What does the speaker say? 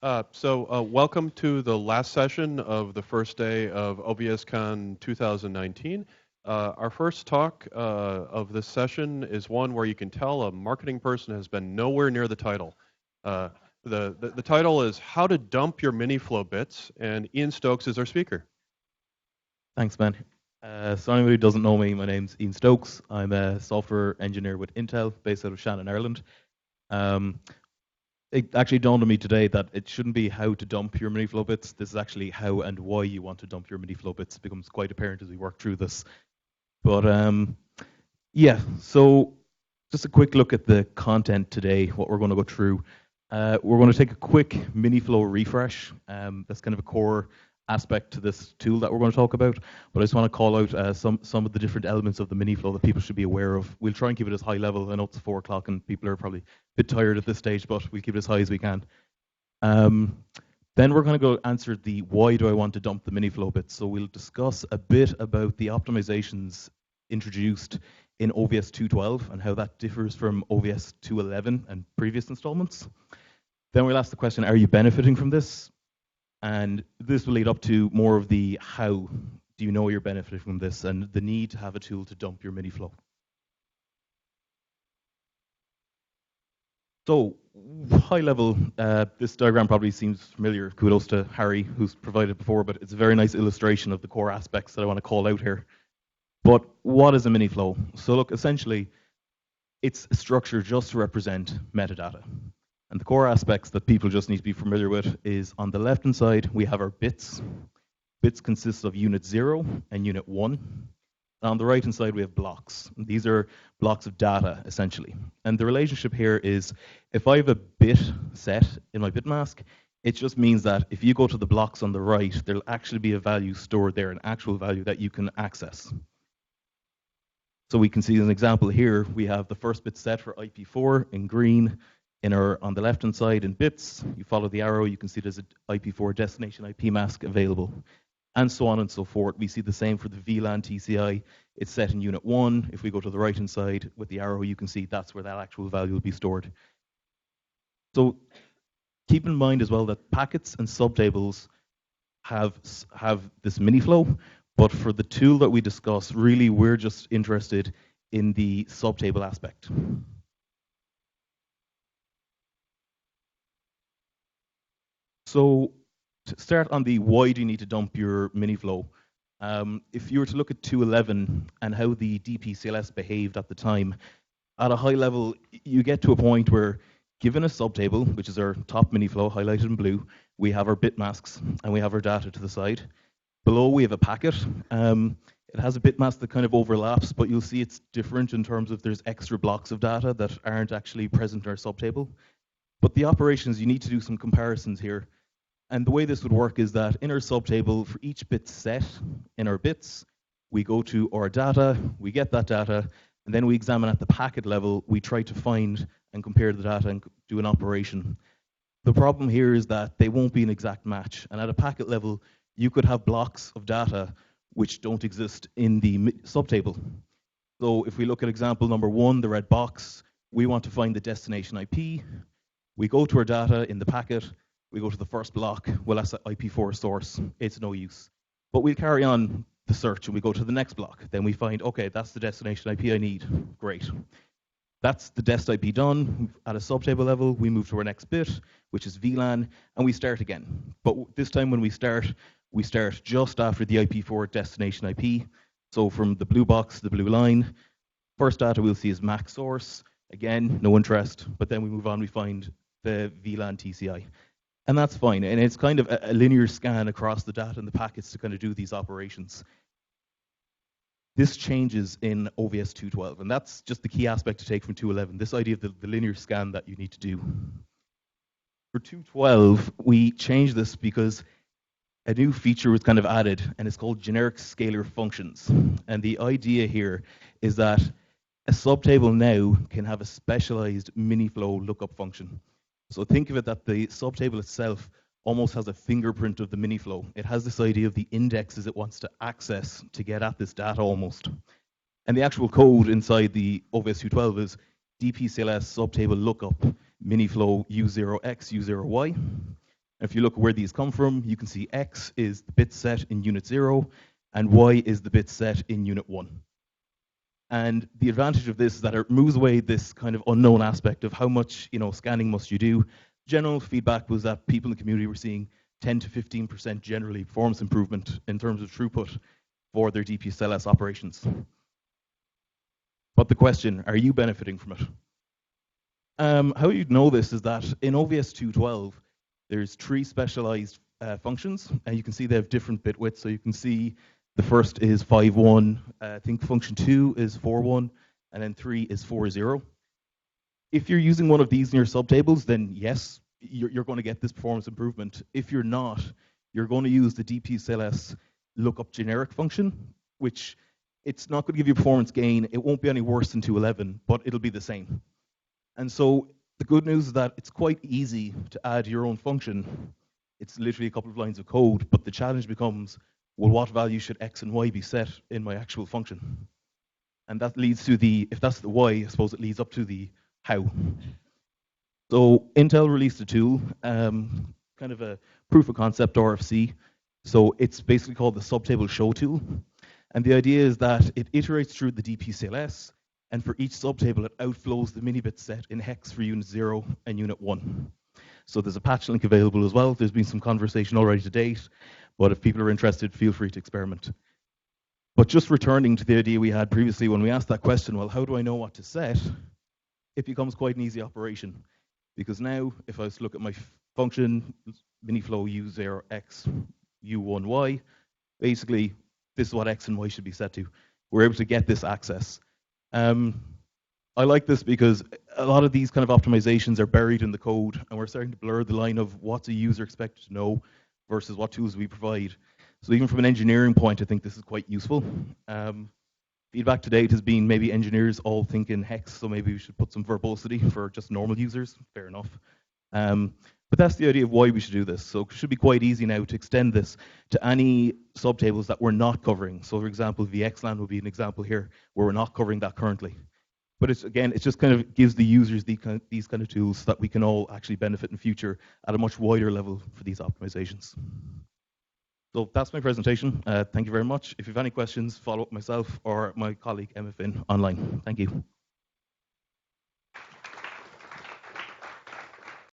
Welcome to the last session of the first day of OBSCon 2019. Our first talk of this session is one where you can tell a marketing person has been nowhere near the title. The title is How to Dump Your Miniflow Bits, and Ian Stokes is our speaker. Thanks, man. So anybody who doesn't know me, my name's Ian Stokes. I'm a software engineer with Intel, based out of Shannon, Ireland. It actually dawned on me today that it shouldn't be how to dump your Miniflow bits. This is actually how and why you want to dump your Miniflow bits. It becomes quite apparent as we work through this. But yeah, so just a quick look at the content today, what we're going to go through. We're going to take a quick Miniflow refresh. That's kind of a core aspect to this tool that we're going to talk about, but I just want to call out some of the different elements of the Miniflow that people should be aware of. We'll try and keep it as high level. I know it's 4 o'clock and people are probably a bit tired at this stage, but we'll keep it as high as we can. Then we're going to go answer the why do I want to dump the Miniflow bits. So we'll discuss a bit about the optimizations introduced in OVS 2.12 and how that differs from OVS 2.11 and previous installments. Then we'll ask the question, are you benefiting from this? And this will lead up to more of the how do you know you're benefiting from this and the need to have a tool to dump your Miniflow. So high level, this diagram probably seems familiar. Kudos to Harry, who's provided before, but it's a very nice illustration of the core aspects that I want to call out here. But what is a Miniflow? So look, essentially, it's a structure just to represent metadata. And the core aspects that people just need to be familiar with is on the left-hand side, we have our bits. Bits consist of unit 0 and unit 1. And on the right-hand side, we have blocks. These are blocks of data, essentially. And the relationship here is, if I have a bit set in my bit mask, it just means that if you go to the blocks on the right, there'll actually be a value stored there, an actual value that you can access. So we can see an example here. We have the first bit set for IP4 in green. On the left-hand side in bits, you follow the arrow, you can see there's an IP4 destination IP mask available, and so on and so forth. We see the same for the VLAN TCI. It's set in unit 1. If we go to the right-hand side with the arrow, you can see that's where that actual value will be stored. So keep in mind as well that packets and subtables have this Miniflow, but for the tool that we discuss, really we're just interested in the subtable aspect. So to start on the why do you need to dump your Miniflow, if you were to look at 2.11 and how the dpctl behaved at the time, at a high level, you get to a point where given a subtable, which is our top Miniflow highlighted in blue, we have our bit masks and we have our data to the side. Below we have a packet. It has a bit mask that kind of overlaps, but you'll see it's different in terms of there's extra blocks of data that aren't actually present in our subtable. But the operations, you need to do some comparisons here. And the way this would work is that in our subtable, for each bit set in our bits, we go to our data, we get that data, and then we examine at the packet level, we try to find and compare the data and do an operation. The problem here is that they won't be an exact match. And at a packet level, you could have blocks of data which don't exist in the subtable. So if we look at example number 1, the red box, we want to find the destination IP. We go to our data in the packet, we go to the first block, well, that's the IP4 source, it's no use. But we'll carry on the search and we go to the next block. Then we find, okay, that's the destination IP I need, great. That's the dest IP done. At a subtable level, we move to our next bit, which is VLAN, and we start again. But this time when we start just after the IP4 destination IP. So from the blue box to the blue line, first data we'll see is MAC source. Again, no interest, but then we move on, we find the VLAN TCI. And that's fine, and it's kind of a linear scan across the data and the packets to kind of do these operations. This changes in OVS 2.12, and that's just the key aspect to take from 2.11, this idea of the linear scan that you need to do. For 2.12, we changed this because a new feature was kind of added, and it's called generic scalar functions. And the idea here is that a subtable now can have a specialized Miniflow lookup function. So think of it that the subtable itself almost has a fingerprint of the Miniflow. It has this idea of the indexes it wants to access to get at this data almost. And the actual code inside the OVS 2.12 is dpctl subtable lookup Miniflow u0x, u0y. If you look at where these come from, you can see X is the bit set in unit 0, and Y is the bit set in unit 1. And the advantage of this is that it removes away this kind of unknown aspect of how much scanning must you do. General feedback was that people in the community were seeing 10 to 15% generally performance improvement in terms of throughput for their dpctl operations. But the question, are you benefiting from it? How you'd know this is that in OVS 2.12, there's 3 specialized functions, and you can see they have different bit widths. So you can see the first is 5.1, I think function 2 is 4.1, and then 3 is 4.0. If you're using one of these in your subtables, then yes, you're going to get this performance improvement. If you're not, you're going to use the dpctl lookup generic function, which it's not going to give you performance gain. It won't be any worse than 2.11, but it'll be the same. And so the good news is that it's quite easy to add your own function. It's literally a couple of lines of code, but the challenge becomes, well, what value should X and Y be set in my actual function? And that leads to if that's the Y, I suppose it leads up to the how. So Intel released a tool, kind of a proof of concept RFC. So it's basically called the subtable show tool. And the idea is that it iterates through the dpctl, and for each subtable, it outflows the minibit set in hex for unit 0 and unit 1. So there's a patch link available as well. There's been some conversation already to date, but if people are interested, feel free to experiment. But just returning to the idea we had previously when we asked that question, well, how do I know what to set? It becomes quite an easy operation. Because now, if I was to look at my function, Miniflow u0x u1y, basically, this is what X and Y should be set to. We're able to get this access. I like this because a lot of these kind of optimizations are buried in the code, and we're starting to blur the line of what's a user expected to know versus what tools we provide. So even from an engineering point, I think this is quite useful. Feedback to date has been maybe engineers all think in hex, so maybe we should put some verbosity for just normal users. Fair enough. But that's the idea of why we should do this. So it should be quite easy now to extend this to any subtables that we're not covering. So for example, VXLAN would be an example here where we're not covering that currently. But it just kind of gives the users these kind of tools so that we can all actually benefit in future at a much wider level for these optimizations. So that's my presentation. Thank you very much. If you have any questions, follow up myself or my colleague Emma Finn online. Thank you.